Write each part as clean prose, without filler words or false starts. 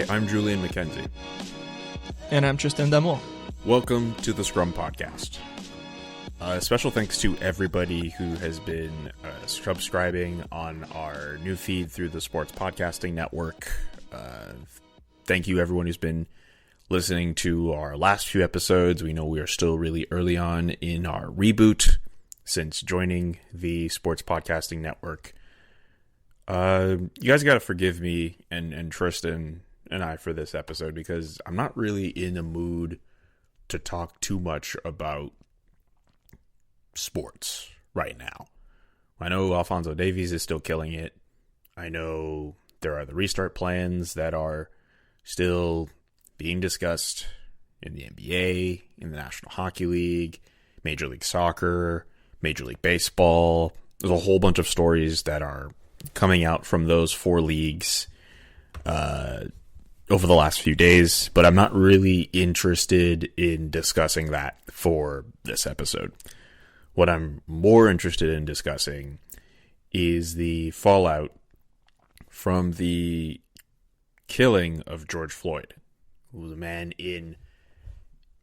Hi, I'm Julian McKenzie. And I'm Tristan D'Amour. Welcome to the Scrum Podcast. Special thanks to everybody who has been subscribing on our new feed through the Sports Podcasting Network. Thank you, everyone who's been listening to our last few episodes. We know we are still really early on in our reboot since joining the Sports Podcasting Network. You guys got to forgive me and Tristan and I for this episode because I'm not really in a mood to talk too much about sports right now. I know Alphonso Davies is still killing it. I know there are the restart plans that are still being discussed in the NBA, in the National Hockey League, Major League Soccer, Major League Baseball. There's a whole bunch of stories that are coming out from those four leagues over the last few days, but I'm not really interested in discussing that for this episode. What I'm more interested in discussing is the fallout from the killing of George Floyd, who was a man in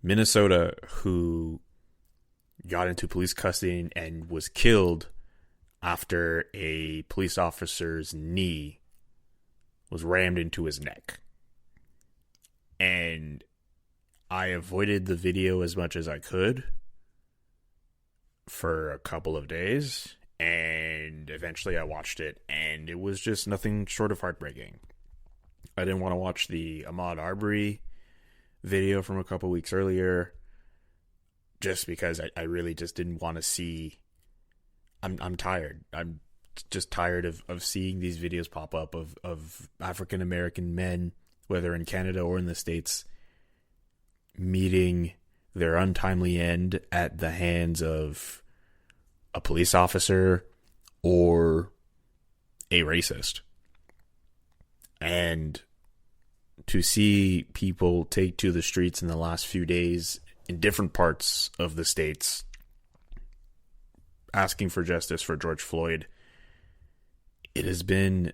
Minnesota who got into police custody and was killed after a police officer's knee was rammed into his neck. And I avoided the video as much as I could for a couple of days, and eventually I watched it, and it was just nothing short of heartbreaking. I didn't want to watch the Ahmaud Arbery video from a couple weeks earlier just because I really just didn't want to see. I'm tired. I'm just tired of seeing these videos pop up of African American men, whether in Canada or in the States, meeting their untimely end at the hands of a police officer or a racist. And to see people take to the streets in the last few days in different parts of the states asking for justice for George Floyd, it has been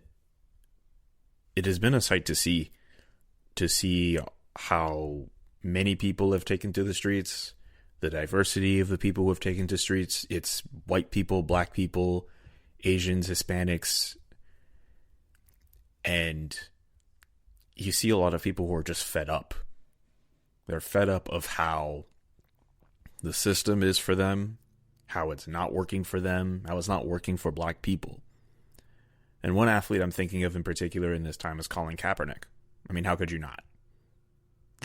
a sight to see how many people have taken to the streets, the diversity of the people who have taken to streets. It's white people, black people, Asians, Hispanics, and you see a lot of people who are just fed up. They're fed up of how the system is for them, how it's not working for them, how it's not working for black people. And one athlete I'm thinking of in particular in this time is Colin Kaepernick. I mean, how could you not?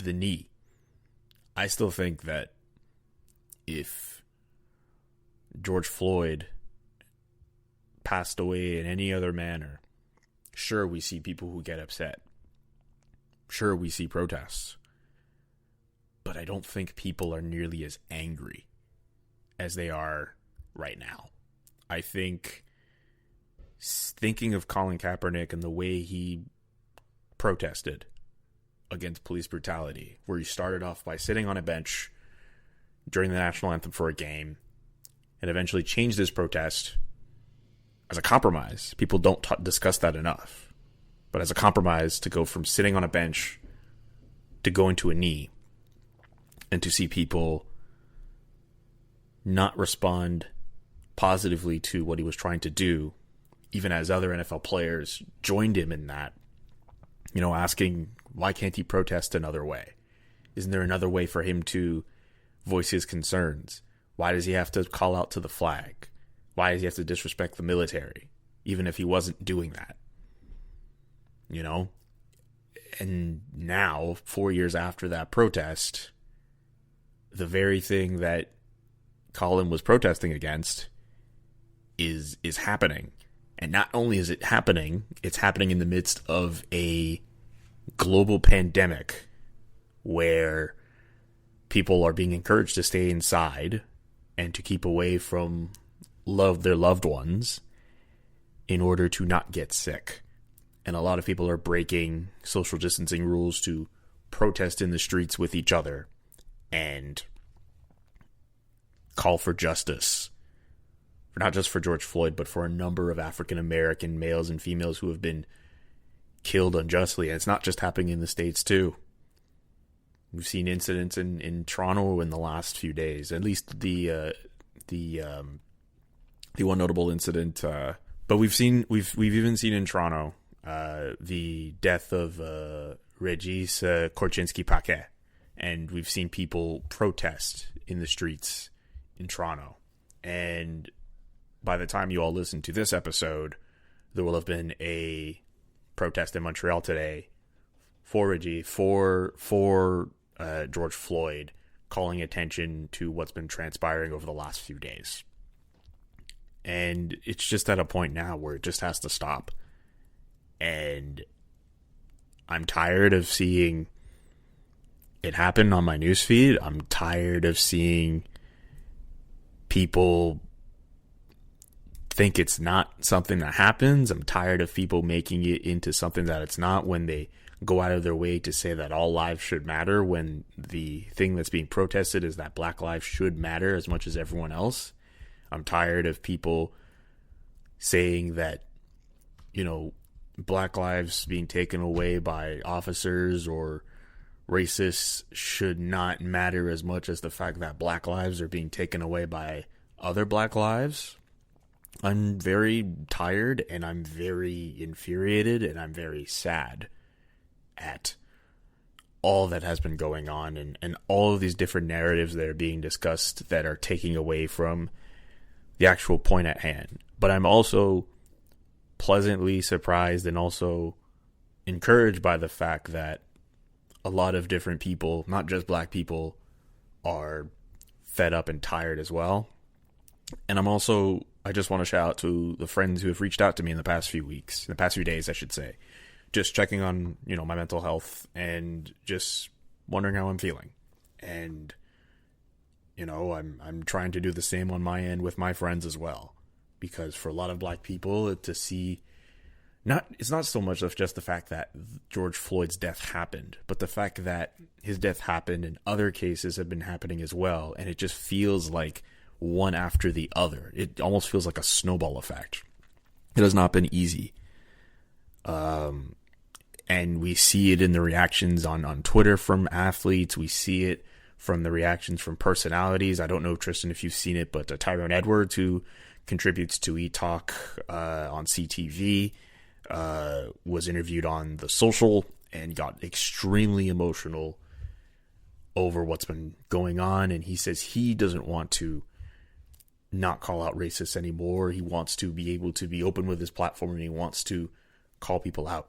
The knee. I still think that if George Floyd passed away in any other manner, sure, we see people who get upset. Sure, we see protests. But I don't think people are nearly as angry as they are right now. I think thinking of Colin Kaepernick and the way he protested against police brutality, where he started off by sitting on a bench during the national anthem for a game and eventually changed his protest as a compromise. People don't discuss that enough. But as a compromise to go from sitting on a bench to going to a knee, and to see people not respond positively to what he was trying to do, even as other NFL players joined him in that, asking, why can't he protest another way? Isn't there another way for him to voice his concerns? Why does he have to call out to the flag? Why does he have to disrespect the military, even if he wasn't doing that? And now, 4 years after that protest, the very thing that Colin was protesting against is happening. And not only is it happening, it's happening in the midst of a global pandemic where people are being encouraged to stay inside and to keep away from their loved ones in order to not get sick. And a lot of people are breaking social distancing rules to protest in the streets with each other and call for justice, not just for George Floyd, but for a number of African American males and females who have been killed unjustly. And it's not just happening in the States too. We've seen incidents in Toronto in the last few days. At least the one notable incident, but we've even seen in Toronto the death of Regis Korchinski-Paquet, and we've seen people protest in the streets in Toronto. And by the time you all listen to this episode, there will have been a protest in Montreal today for Regis, for George Floyd, calling attention to what's been transpiring over the last few days. And it's just at a point now where it just has to stop. And I'm tired of seeing it happen on my newsfeed. I'm tired of seeing people think it's not something that happens. I'm tired of people making it into something that it's not when they go out of their way to say that all lives should matter, when the thing that's being protested is that black lives should matter as much as everyone else. I'm tired of people saying that, black lives being taken away by officers or racists should not matter as much as the fact that black lives are being taken away by other black lives. I'm very tired, and I'm very infuriated, and I'm very sad at all that has been going on, and all of these different narratives that are being discussed that are taking away from the actual point at hand. But I'm also pleasantly surprised and also encouraged by the fact that a lot of different people, not just black people, are fed up and tired as well. And I just want to shout out to the friends who have reached out to me in the past few days, I should say, just checking on, my mental health and just wondering how I'm feeling. And, I'm trying to do the same on my end with my friends as well. Because for a lot of black people to see, it's not so much of just the fact that George Floyd's death happened, but the fact that his death happened and other cases have been happening as well. And it just feels like one after the other. It almost feels like a snowball effect. It has not been easy. And we see it in the reactions on Twitter from athletes. We see it from the reactions from personalities. I don't know, Tristan, if you've seen it, but Tyrone Edwards, who contributes to eTalk on CTV, was interviewed on The Social and got extremely emotional over what's been going on. And he says he doesn't want to not call out racists anymore. He wants to be able to be open with his platform, and he wants to call people out.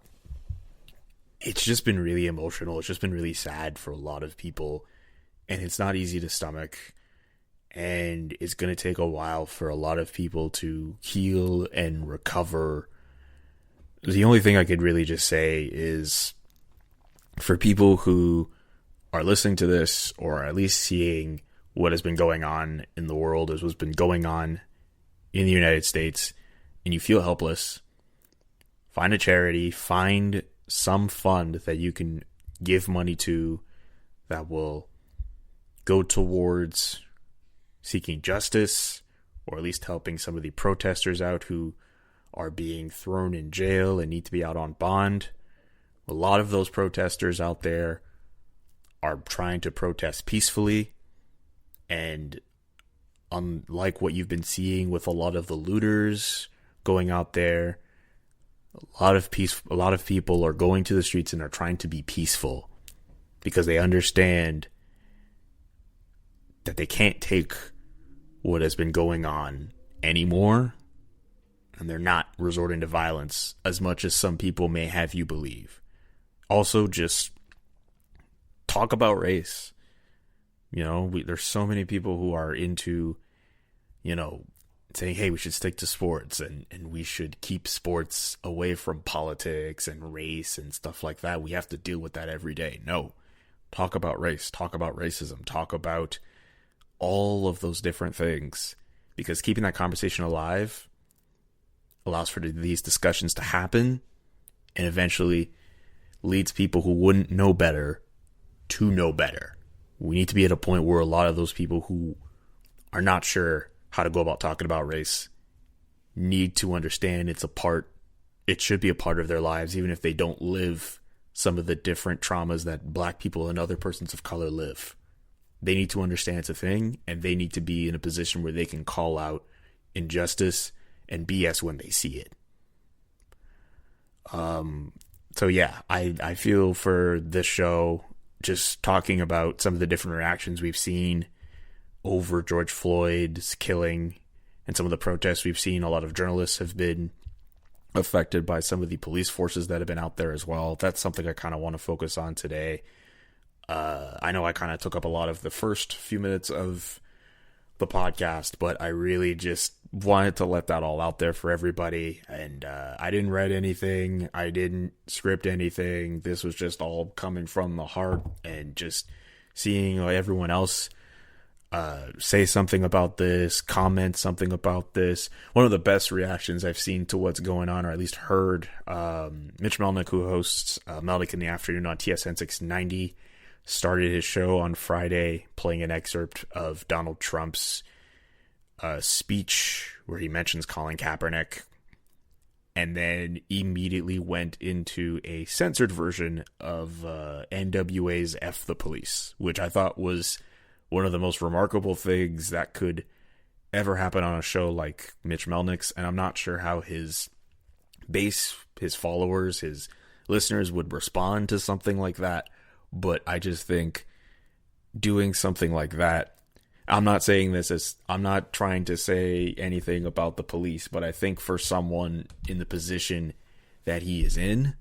It's just been really emotional. It's just been really sad for a lot of people, and it's not easy to stomach. And it's going to take a while for a lot of people to heal and recover. The only thing I could really just say is, for people who are listening to this, or at least seeing what has been going on in the world, as what's been going on in the United States, and you feel helpless, find a charity, find some fund that you can give money to that will go towards seeking justice, or at least helping some of the protesters out who are being thrown in jail and need to be out on bond. A lot of those protesters out there are trying to protest peacefully, and unlike what you've been seeing with a lot of the looters going out there, a lot of people are going to the streets and are trying to be peaceful because they understand that they can't take what has been going on anymore, and they're not resorting to violence as much as some people may have you believe. Also, just talk about race. There's so many people who are into, saying, hey, we should stick to sports and we should keep sports away from politics and race and stuff like that. We have to deal with that every day. No, talk about race, talk about racism, talk about all of those different things, because keeping that conversation alive allows for these discussions to happen, and eventually leads people who wouldn't know better to know better. We need to be at a point where a lot of those people who are not sure how to go about talking about race need to understand it's a part it should be a part of their lives, even if they don't live some of the different traumas that Black people and other persons of color live. They need to understand it's a thing, and they need to be in a position where they can call out injustice and BS when they see it. So yeah, I feel for this show, just talking about some of the different reactions we've seen over George Floyd's killing and some of the protests we've seen. A lot of journalists have been affected by some of the police forces that have been out there as well. That's something I kind of want to focus on today. I know I kind of took up a lot of the first few minutes of the podcast, but I really just wanted to let that all out there for everybody. And I didn't write anything. I didn't script anything. This was just all coming from the heart, and just seeing everyone else say something about this, comment something about this. One of the best reactions I've seen to what's going on, or at least heard, Mitch Melnick, who hosts Melnick in the Afternoon on TSN 690, started his show on Friday playing an excerpt of Donald Trump's speech where he mentions Colin Kaepernick, and then immediately went into a censored version of NWA's F the Police, which I thought was one of the most remarkable things that could ever happen on a show like Mitch Melnick's. And I'm not sure how his base, his followers, his listeners would respond to something like that. But I just think doing something like that, I'm not saying this as, I'm not trying to say anything about the police, but I think for someone in the position that he is in,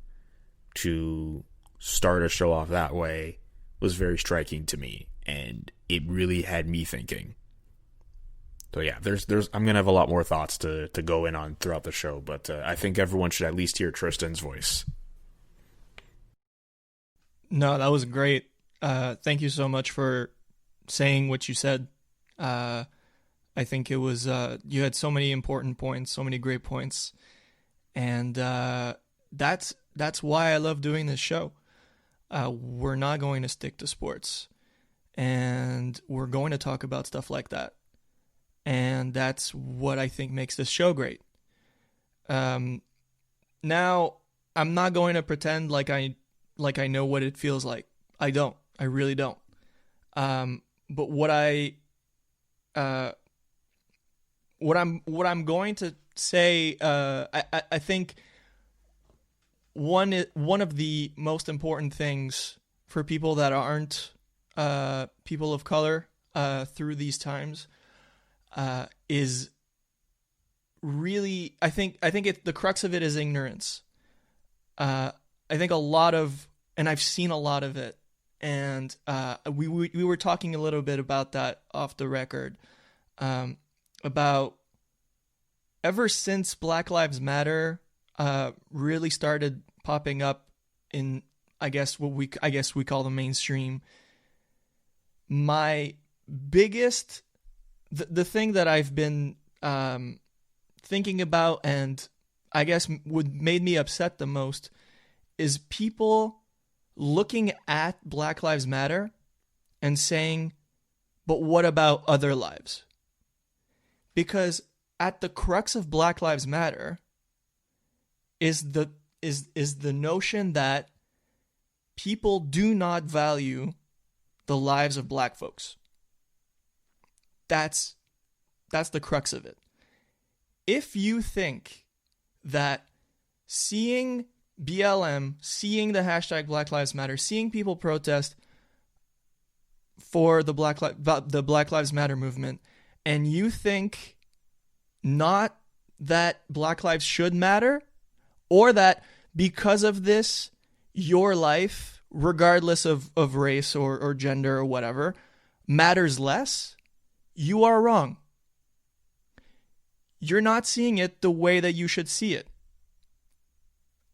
to start a show off that way was very striking to me. And it really had me thinking. So yeah, there's I'm gonna have a lot more thoughts to go in on throughout the show, but I think everyone should at least hear Tristan's voice. No, that was great. Thank you so much for saying what you said. I think it was you had so many important points, so many great points, and that's why I love doing this show. We're not going to stick to sports. And we're going to talk about stuff like that. And that's what I think makes this show great. Now, I'm not going to pretend like I know what it feels like. I don't. I really don't. But what I'm going to say, I think one of the most important things for people that aren't people of color through these times is really, I think the crux of it is ignorance. I think a lot of, and I've seen a lot of it, and we were talking a little bit about that off the record, about ever since Black Lives Matter really started popping up in, I guess we call the mainstream. My biggest, the thing that I've been thinking about, and I guess made me upset the most, is people looking at Black Lives Matter and saying, but what about other lives? Because at the crux of Black Lives Matter is the notion that people do not value the lives of Black folks. That's the crux of it. If you think that seeing BLM, seeing the hashtag Black Lives Matter, seeing people protest for the Black Lives Matter movement, and you think not that Black lives should matter, or that because of this, your life, regardless of race or gender or whatever, matters less, you are wrong. You're not seeing it the way that you should see it.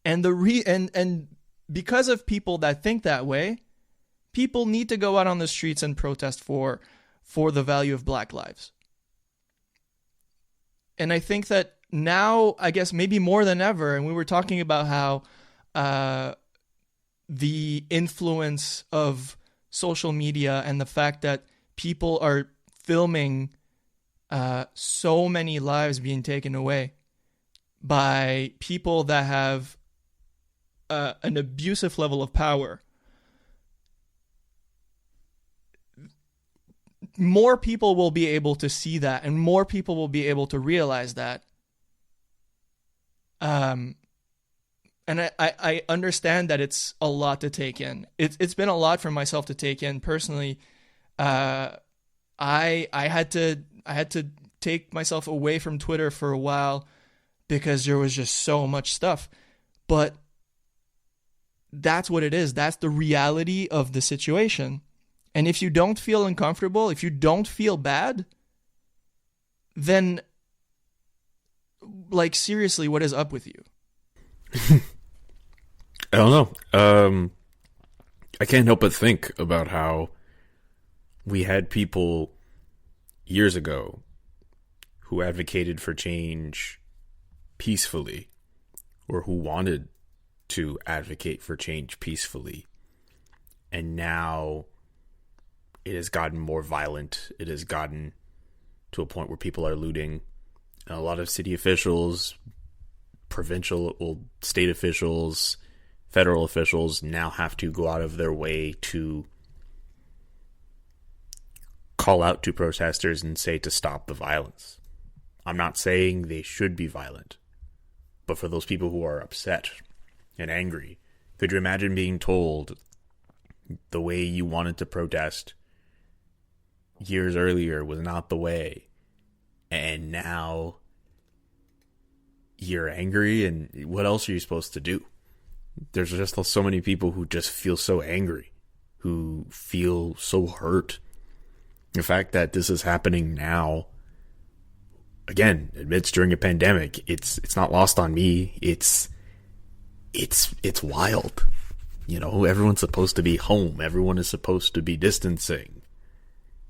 And and because of people that think that way, people need to go out on the streets and protest for the value of Black lives. And I think that now, I guess maybe more than ever, and we were talking about how the influence of social media and the fact that people are filming so many lives being taken away. by people that have an abusive level of power, more people will be able to see that, and more people will be able to realize that. And I understand that it's a lot to take in. It's been a lot for myself to take in personally. I had to take myself away from Twitter for a while because there was just so much stuff. But that's what it is. That's the reality of the situation. And if you don't feel uncomfortable, if you don't feel bad, then, like, seriously, what is up with you? I don't know. I can't help but think about how we had people years ago who advocated for change peacefully, or who wanted to advocate for change peacefully. And now it has gotten more violent. It has gotten to a point where people are looting. And a lot of city officials, state officials, federal officials now have to go out of their way to call out to protesters and say to stop the violence. I'm not saying they should be violent, but for those people who are upset and angry, could you imagine being told the way you wanted to protest years earlier was not the way, and now you're angry, and what else are you supposed to do? There's just so many people who just feel so angry, who feel so hurt. The fact that this is happening now, again, amidst during a pandemic, it's not lost on me. It's wild. You know, everyone's supposed to be home. Everyone is supposed to be distancing.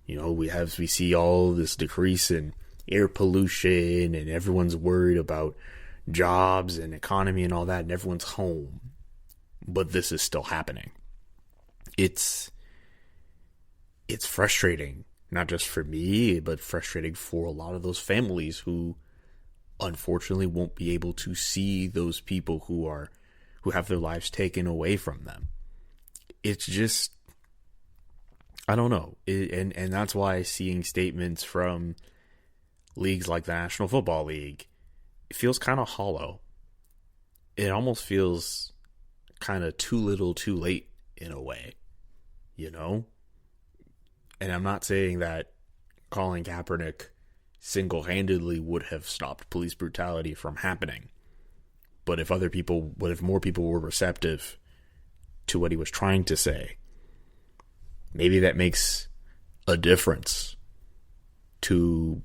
You know, we see all this decrease in air pollution, and everyone's worried about jobs and economy and all that, and everyone's home. But this is still happening. It's frustrating, not just for me, but frustrating for a lot of those families who unfortunately won't be able to see those people who have their lives taken away from them. It's just, I don't know. And that's why seeing statements from leagues like the National Football League, it feels kind of hollow. It almost feels kind of too little too late in a way, you know? And I'm not saying that Colin Kaepernick single-handedly would have stopped police brutality from happening. But if more people were receptive to what he was trying to say, maybe that makes a difference to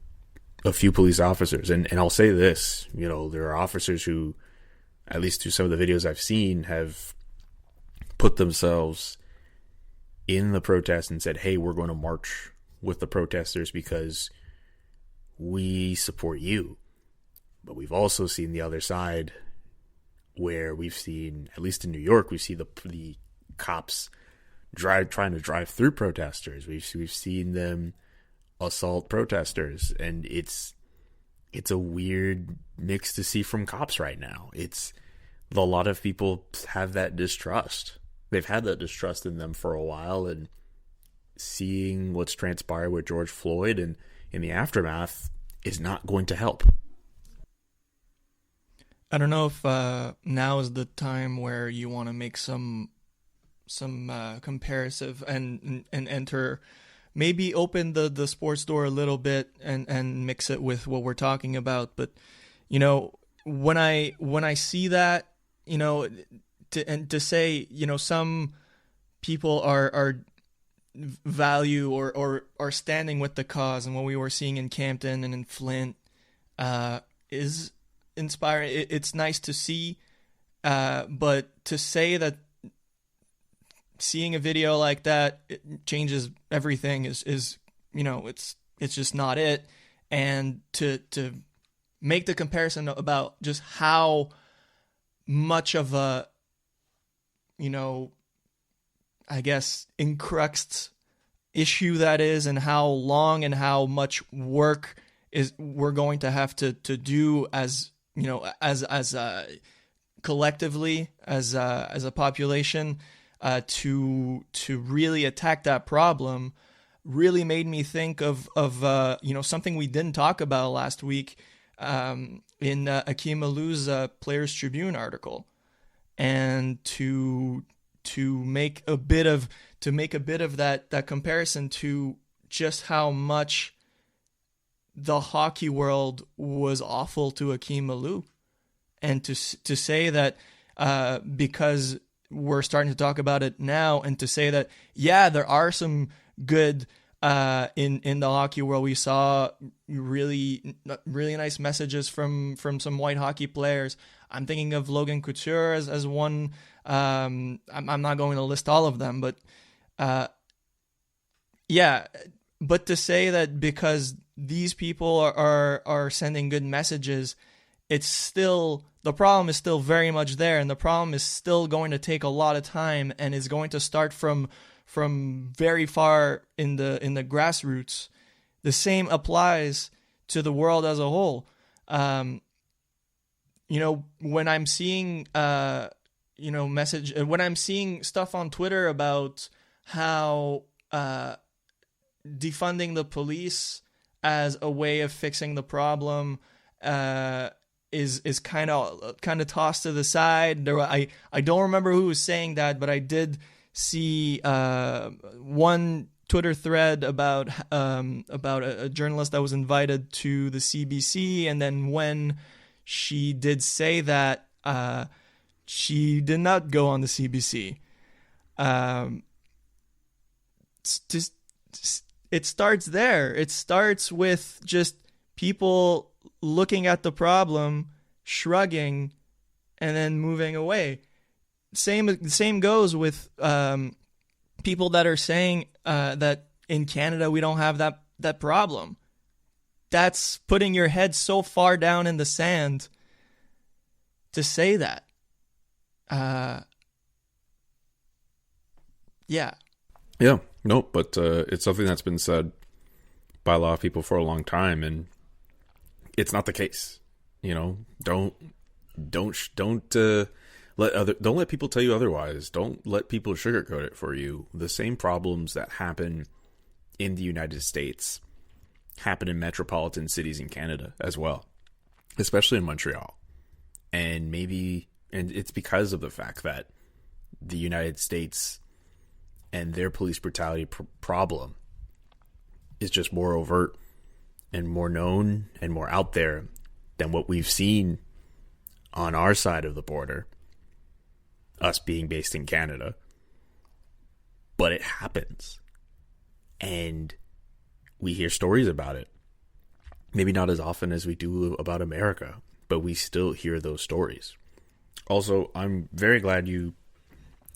a few police officers. And I'll say this, you know, there are officers who, at least through some of the videos I've seen, have put themselves in the protest and said, hey, we're going to march with the protesters because we support you. But we've also seen the other side, where we've seen, at least in New York, we see the cops trying to drive through protesters. We've seen them assault protesters, and it's a weird mix to see from cops right now. A lot of people have that distrust. They've had that distrust in them for a while, and seeing what's transpired with George Floyd and in the aftermath is not going to help. I don't know if now is the time where you want to make some comparative and enter, maybe open the sports door a little bit and mix it with what we're talking about. But, you know, when I see that, you know, to say, you know, some people are value or are standing with the cause, and what we were seeing in Campton and in Flint is inspiring. It's nice to see, but to say that seeing a video like that it changes everything is you know, it's just not it. And to make the comparison about just how much of a, you know, I guess encruxed issue that is, and how long and how much work we're going to have to do as as collectively as a population, to really attack that problem, really made me think of something we didn't talk about last week in Akeem Alou's Players Tribune article, and to make a bit of that comparison to just how much the hockey world was awful to Akeem Alou, and to say that because we're starting to talk about it now, and to say that there are some good in the hockey world. We saw really nice messages from some white hockey players. I'm thinking of Logan Couture as one. I'm not going to list all of them, but but to say that because these people are sending good messages, it's still, the problem is still very much there, and the problem is still going to take a lot of time, and is going to start from very far in the grassroots. The same applies to the world as a whole. When I'm seeing when I'm seeing stuff on Twitter about how defunding the police as a way of fixing the problem is kind of tossed to the side. I don't remember who was saying that, but I did see one Twitter thread about a journalist that was invited to the CBC, and then when she did say that, she did not go on the CBC. It starts there. It starts with just people looking at the problem, shrugging, and then moving away. Same goes with people that are saying that in Canada we don't have that problem. That's putting your head so far down in the sand to say that. Yeah, no, but it's something that's been said by a lot of people for a long time, and it's not the case. Don't let people tell you otherwise. Don't let people sugarcoat it for you. The same problems that happen in the United States happen in metropolitan cities in Canada as well, especially in Montreal. And it's because of the fact that the United States and their police brutality problem is just more overt and more known and more out there than what we've seen on our side of the border, us being based in Canada. But it happens. And we hear stories about it. Maybe not as often as we do about America, but we still hear those stories. Also, I'm very glad you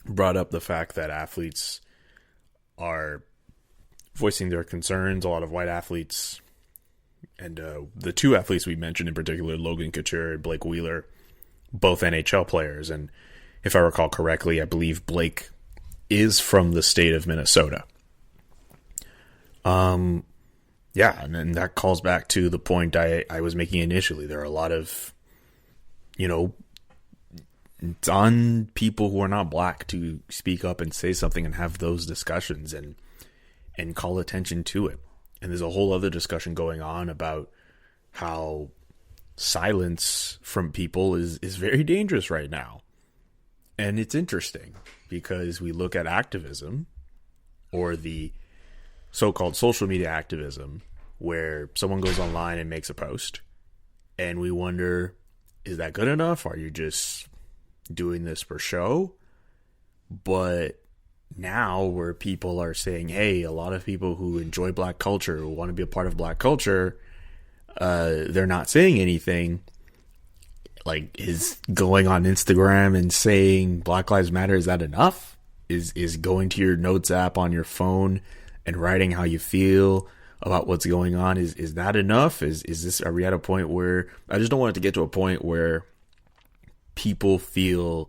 brought up the fact that athletes are voicing their concerns. A lot of white athletes, and the two athletes we mentioned in particular, Logan Couture and Blake Wheeler, both NHL players. And if I recall correctly, I believe Blake is from the state of Minnesota. And that calls back to the point I was making initially. There are a lot of, it's on people who are not black to speak up and say something and have those discussions and call attention to it. And there's a whole other discussion going on about how silence from people is very dangerous right now. And it's interesting because we look at activism, or the so-called social media activism, where someone goes online and makes a post, and we wonder, is that good enough? Are you just doing this for show? But now where people are saying, hey, a lot of people who enjoy black culture, who want to be a part of black culture, they're not saying anything. Like, is going on Instagram and saying Black Lives Matter, is that enough? Is going to your notes app on your phone and writing how you feel about what's going on, is that enough? Are we at a point where, I just don't want it to get to a point where people feel,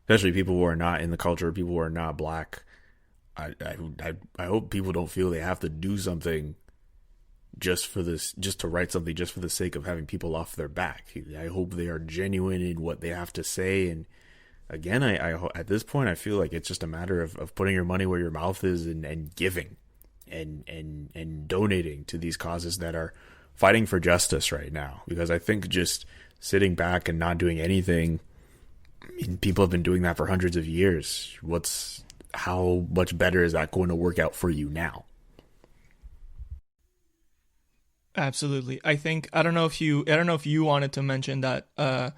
especially people who are not in the culture, people who are not black, I hope people don't feel they have to do something just to write something just for the sake of having people off their back. I hope they are genuine in what they have to say. And again, I at this point, I feel like it's just a matter of putting your money where your mouth is and giving and donating to these causes that are fighting for justice right now. Because I think just sitting back and not doing anything, I mean, people have been doing that for hundreds of years. How much better is that going to work out for you now? Absolutely. I don't know if you wanted to mention that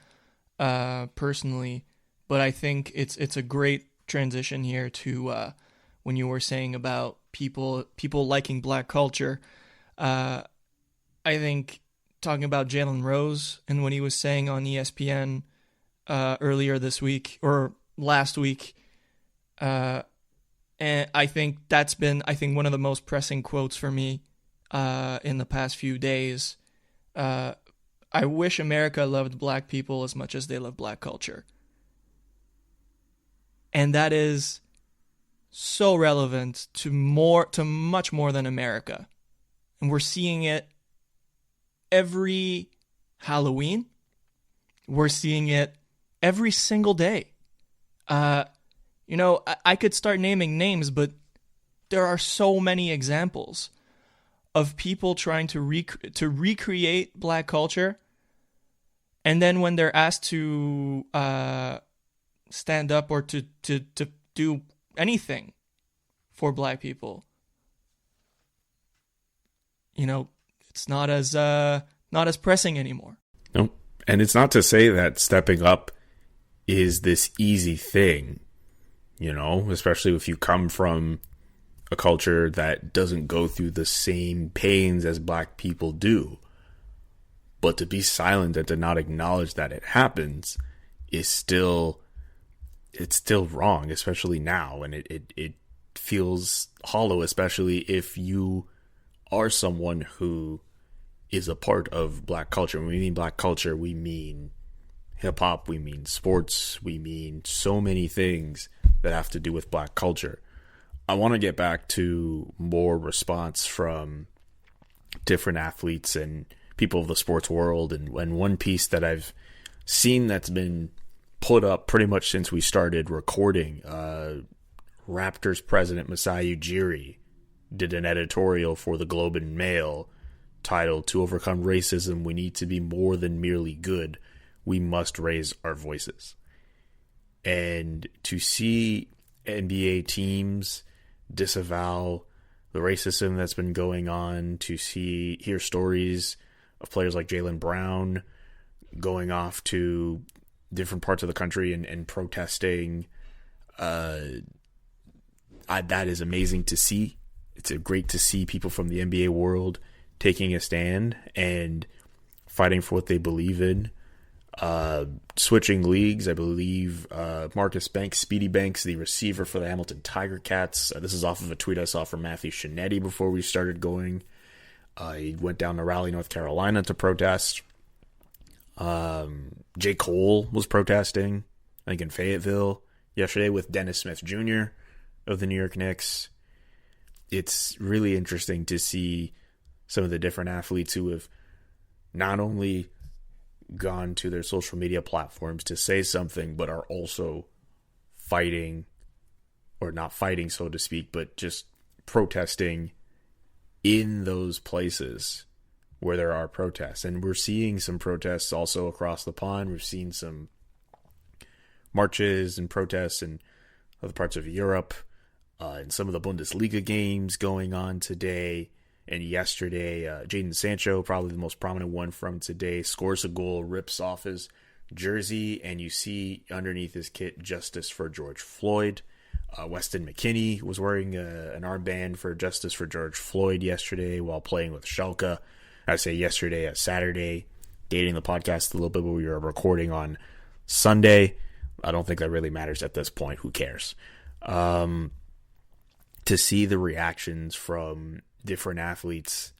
personally, but I think it's a great transition here to when you were saying about people liking Black culture. I think talking about Jalen Rose and what he was saying on ESPN earlier this week or last week, and I think that's been one of the most pressing quotes for me in the past few days. I wish America loved Black people as much as they love Black culture. And that is so relevant to much more than America. And we're seeing it every Halloween. We're seeing it every single day. I could start naming names, but there are so many examples of people trying to recreate Black culture, and then when they're asked to stand up or to do anything for Black people, it's not as pressing anymore. No, and it's not to say that stepping up is this easy thing, especially if you come from a culture that doesn't go through the same pains as Black people do. But to be silent and to not acknowledge that it happens is still wrong, especially now. And it feels hollow, especially if you are someone who is a part of Black culture. When we mean Black culture, we mean hip hop, we mean sports, we mean so many things that have to do with Black culture. I want to get back to more response from different athletes and people of the sports world. And one piece that I've seen that's been put up pretty much since we started recording, Raptors president Masai Ujiri did an editorial for the Globe and Mail titled, "To overcome racism, we need to be more than merely good. We must raise our voices." And to see NBA teams disavow the racism that's been going on, to hear stories of players like Jaylen Brown going off to different parts of the country and protesting, that is amazing to see. It's great to see people from the NBA world taking a stand and fighting for what they believe in. Switching leagues, I believe Marcus Banks, Speedy Banks, the receiver for the Hamilton Tiger Cats. This is off of a tweet I saw from Matthew Shinetti before we started going. He went down to Raleigh, North Carolina to protest. J. Cole was protesting, I think in Fayetteville yesterday with Dennis Smith Jr. of the New York Knicks. It's really interesting to see some of the different athletes who have not only gone to their social media platforms to say something, but are also fighting, or not fighting, so to speak, but just protesting in those places where there are protests. And we're seeing some protests also across the pond. We've seen some marches and protests in other parts of Europe, and some of the Bundesliga games going on today and yesterday. Jadon Sancho, probably the most prominent one from today, scores a goal, rips off his jersey, and you see underneath his kit, "Justice for George Floyd." Weston McKennie was wearing an armband for Justice for George Floyd yesterday while playing with Schalke. I say yesterday, Saturday, dating the podcast a little bit, but we were recording on Sunday. I don't think that really matters at this point. Who cares? To see the reactions from different athletes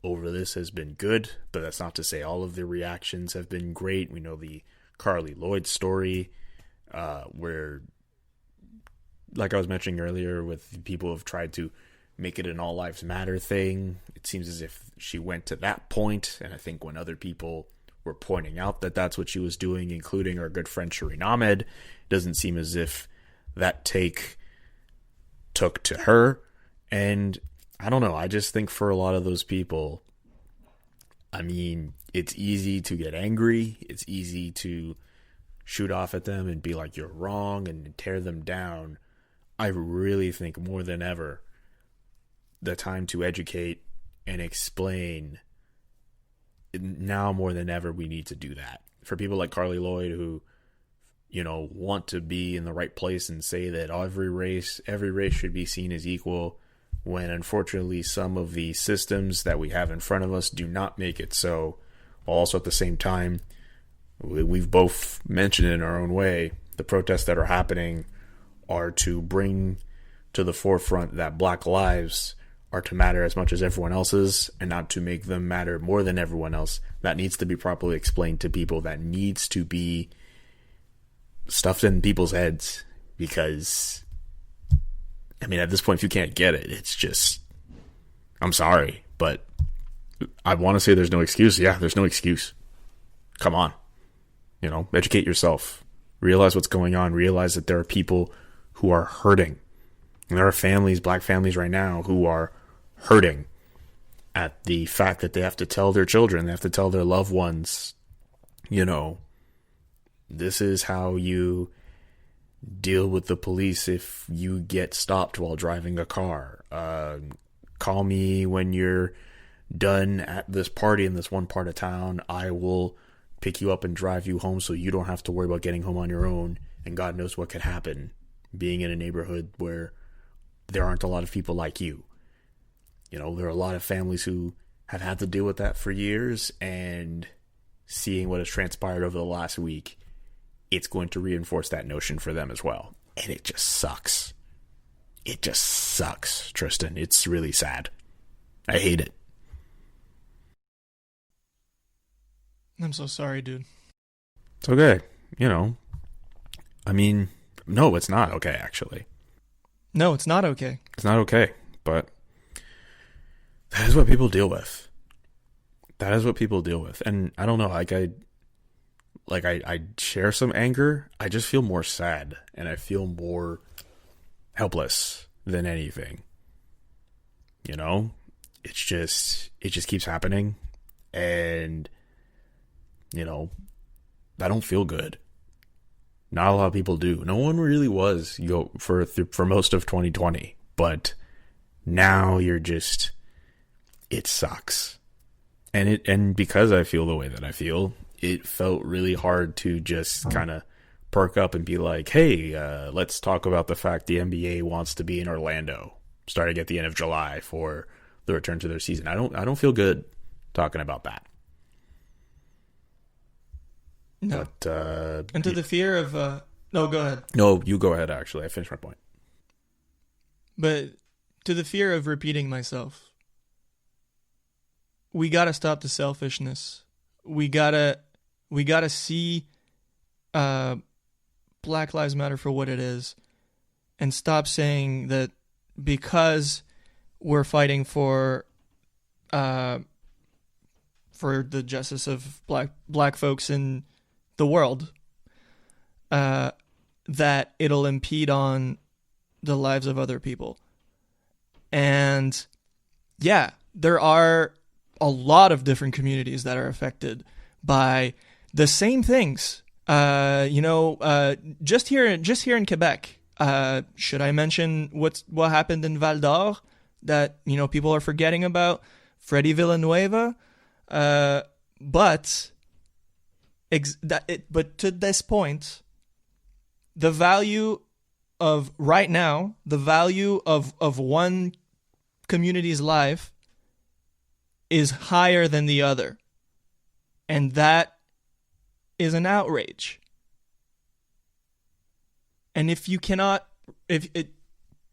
over this has been good, but that's not to say all of the reactions have been great. We know the Carli Lloyd story, where, like I was mentioning earlier, with people have tried to make it an all lives matter thing. It seems as if she went to that point, and I think when other people were pointing out that that's what she was doing, including our good friend Shireen Ahmed, it doesn't seem as if that take took to her. And I don't know, I just think for a lot of those people, I mean, it's easy to get angry, it's easy to shoot off at them and be like, you're wrong, and tear them down. I really think more than ever, the time to educate and explain, now more than ever, we need to do that. For people like Carli Lloyd who, you know, want to be in the right place and say that every race should be seen as equal, when unfortunately some of the systems that we have in front of us do not make it so. Also at the same time, we've both mentioned in our own way, the protests that are happening are to bring to the forefront that Black lives are to matter as much as everyone else's, and not to make them matter more than everyone else. That needs to be properly explained to people. That needs to be stuffed in people's heads, because, I mean, at this point, if you can't get it, it's just, I'm sorry, but I want to say there's no excuse. Yeah, there's no excuse. Come on. You know, educate yourself. Realize what's going on. Realize that there are people who are hurting. And there are families, Black families right now, who are hurting at the fact that they have to tell their children, they have to tell their loved ones, you know, this is how you deal with the police if you get stopped while driving a car. Call me when you're done at this party in this one part of town. I will pick you up and drive you home so you don't have to worry about getting home on your own. And God knows what could happen being in a neighborhood where there aren't a lot of people like you. You know, there are a lot of families who have had to deal with that for years, and seeing what has transpired over the last week, it's going to reinforce that notion for them as well. And it just sucks. It just sucks, Tristan. It's really sad. I hate it. I'm so sorry, dude. It's okay. You know, I mean, no, it's not okay, actually. No, it's not okay. It's not okay, but that is what people deal with. That is what people deal with. And I don't know, I share some anger. I just feel more sad, and I feel more helpless than anything. You know, it just keeps happening, and you know, I don't feel good. Not a lot of people do. No one really was, for most of 2020. But now you're just, it sucks. And because I feel the way that I feel, it felt really hard to just kind of perk up and be like, hey, let's talk about the fact the NBA wants to be in Orlando starting at the end of July for the return to their season. I don't feel good talking about that. No. But, and to the fear of... no, go ahead. No, you go ahead, actually. I finished my point. But to the fear of repeating myself, we got to stop the selfishness. We gotta see Black Lives Matter for what it is, and stop saying that because we're fighting for the justice of black folks in the world, that it'll impede on the lives of other people. And yeah, there are a lot of different communities that are affected by the same things. Just here in Quebec, should I mention what happened in Val d'Or that, you know, people are forgetting about? Freddie Villanueva, but to this point, the value of right now, the value of one community's life is higher than the other. And that is an outrage. And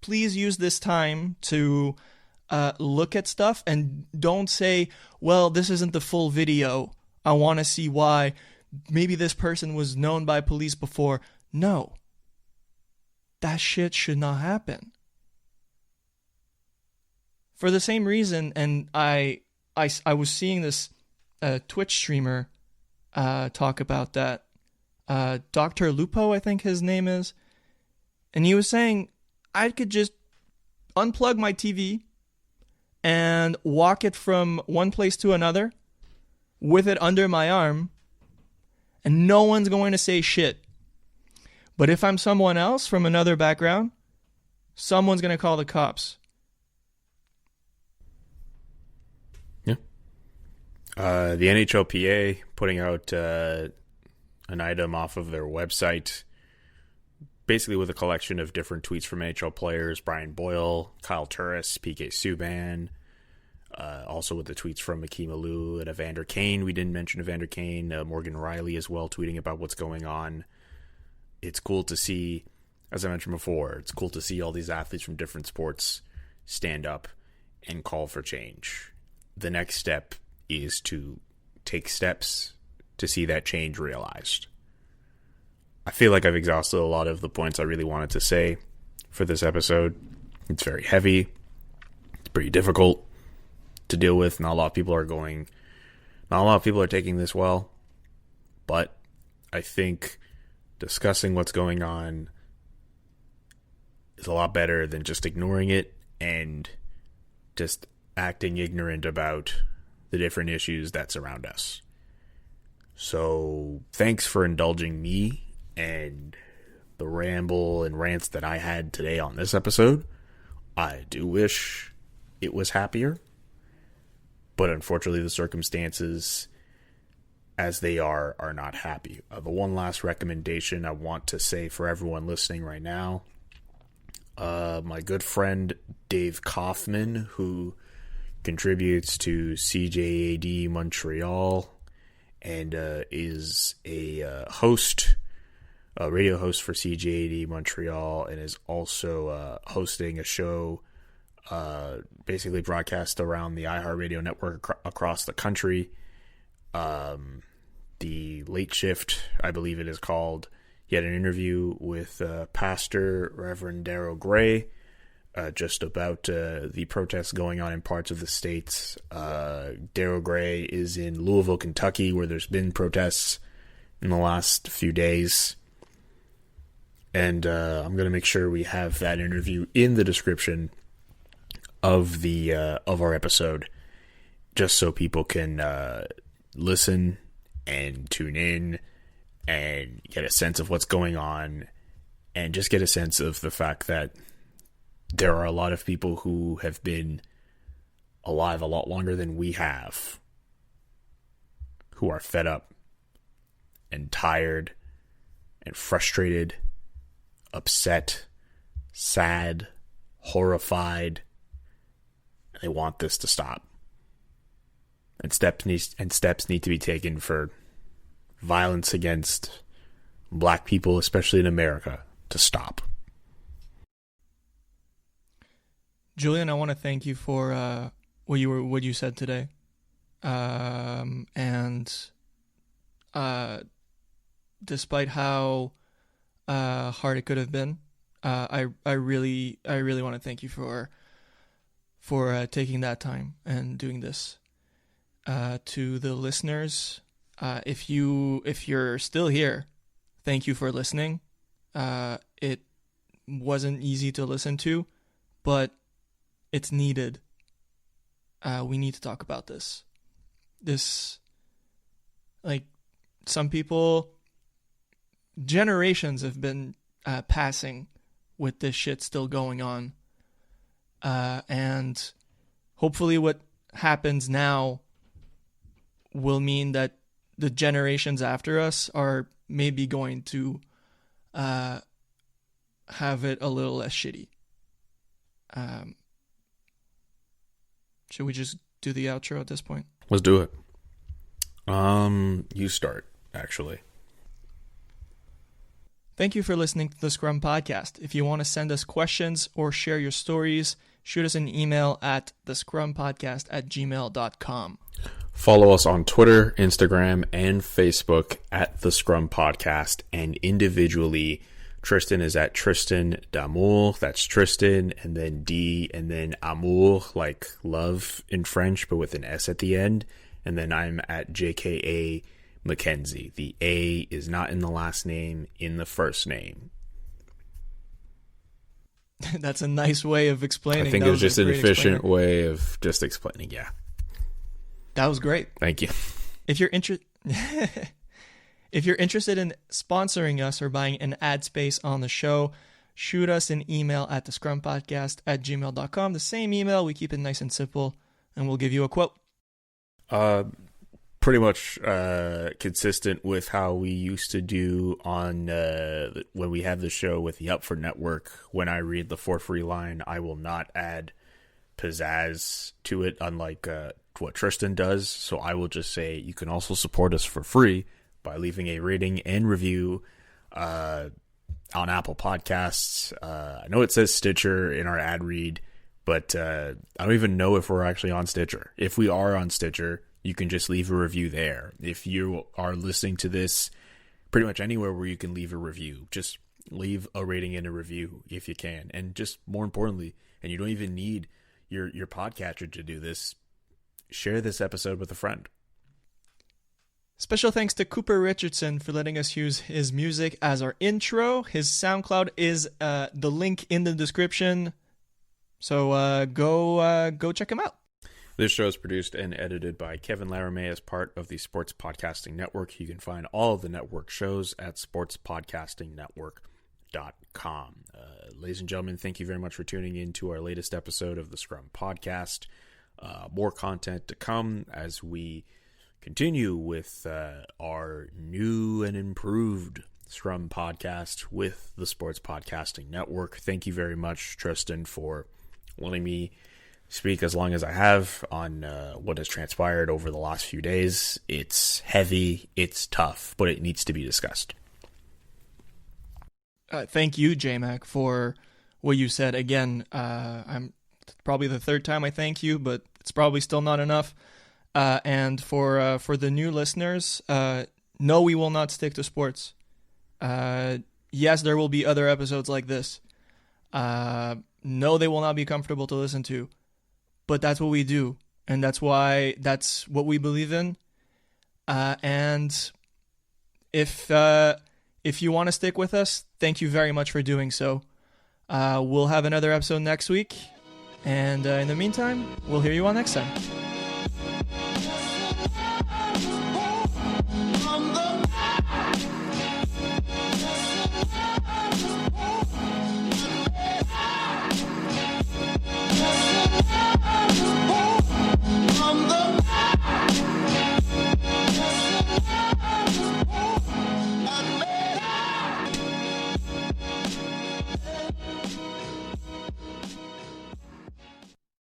please use this time to look at stuff and don't say, well, this isn't the full video. I want to see why. Maybe this person was known by police before. No. That shit should not happen. for the same reason, and I was seeing this Twitch streamer talk about that. Dr. Lupo, I think his name is. And he was saying, I could just unplug my TV and walk it from one place to another with it under my arm, and no one's going to say shit. But if I'm someone else from another background, someone's going to call the cops. Yeah. The NHLPA putting out an item off of their website, basically with a collection of different tweets from NHL players, Brian Boyle, Kyle Turris, PK Subban, also with the tweets from Akeem Alou and Evander Kane. We didn't mention Evander Kane. Morgan Riley as well, tweeting about what's going on. It's cool to see, as I mentioned before, it's cool to see all these athletes from different sports stand up and call for change. The next step is to take steps to see that change realized. I feel like I've exhausted a lot of the points I really wanted to say for this episode. It's very heavy. It's pretty difficult to deal with. Not a lot of people are taking this well. But I think discussing what's going on is a lot better than just ignoring it and just acting ignorant about the different issues that surround us. So thanks for indulging me and the ramble and rants that I had today on this episode. I do wish it was happier, but unfortunately the circumstances as they are not happy. The one last recommendation I want to say for everyone listening right now, my good friend Dave Kaufman, who contributes to CJAD Montreal and is a radio host for CJAD Montreal, and is also hosting a show basically broadcast around the iHeartRadio network across the country. The Late Shift, I believe it is called. He had an interview with Pastor Reverend Darryl Gray just about the protests going on in parts of the states. Darryl Gray is in Louisville, Kentucky, where there's been protests in the last few days. And I'm going to make sure we have that interview in the description of our episode, just so people can listen and tune in and get a sense of what's going on, and just get a sense of the fact that there are a lot of people who have been alive a lot longer than we have, who are fed up and tired and frustrated, upset, sad, horrified, and they want this to stop. And steps need to be taken for violence against black people, especially in America, to stop. Julian, I want to thank you for what you said today, and despite how hard it could have been, I really want to thank you for taking that time and doing this. To the listeners, if you're still here, thank you for listening. It wasn't easy to listen to, but it's needed. We need to talk about this. Like, some people, generations have been passing with this shit still going on. And hopefully what happens now will mean that the generations after us are maybe going to have it a little less shitty. Should we just do the outro at this point? Let's do it. You start, actually. Thank you for listening to the Scrum Podcast. If you want to send us questions or share your stories, shoot us an email at thescrumpodcast@gmail.com. Follow us on Twitter, Instagram, and Facebook at The Scrum Podcast, and individually Tristan is at Tristan d'Amour. That's Tristan, and then D, and then Amour, like love in French, but with an S at the end. And then I'm at JKA Mackenzie. The A is not in the last name, in the first name. That's a nice way of explaining. I think it was just an efficient way of just explaining. Yeah. That was great. Thank you. If you're interested in sponsoring us or buying an ad space on the show, shoot us an email at thescrumpodcast@gmail.com. The same email. We keep it nice and simple, and we'll give you a quote. Pretty much consistent with how we used to do on when we have the show with the Up For Network. When I read the For Free line, I will not add pizzazz to it, unlike what Tristan does. So I will just say you can also support us for free by leaving a rating and review on Apple Podcasts. I know it says Stitcher in our ad read, but I don't even know if we're actually on Stitcher. If we are on Stitcher, you can just leave a review there. If you are listening to this pretty much anywhere where you can leave a review, just leave a rating and a review if you can. And just more importantly, and you don't even need your podcatcher to do this, share this episode with a friend. Special thanks to Cooper Richardson for letting us use his music as our intro. His SoundCloud is the link in the description. So go check him out. This show is produced and edited by Kevin Laramie as part of the Sports Podcasting Network. You can find all of the network shows at sportspodcastingnetwork.com. Ladies and gentlemen, thank you very much for tuning in to our latest episode of the Scrum Podcast. More content to come as we continue with our new and improved Scrum Podcast with the Sports Podcasting Network. Thank you very much, Tristan, for letting me speak as long as I have on what has transpired over the last few days. It's heavy, it's tough, but it needs to be discussed. Thank you, J-Mac, for what you said. Again, I'm probably the third time I thank you, but it's probably still not enough. And for the new listeners, no, we will not stick to sports. Yes, there will be other episodes like this. No, they will not be comfortable to listen to. But that's what we do, and that's what we believe in. And if you want to stick with us, thank you very much for doing so. We'll have another episode next week, and in the meantime, we'll hear you all next time.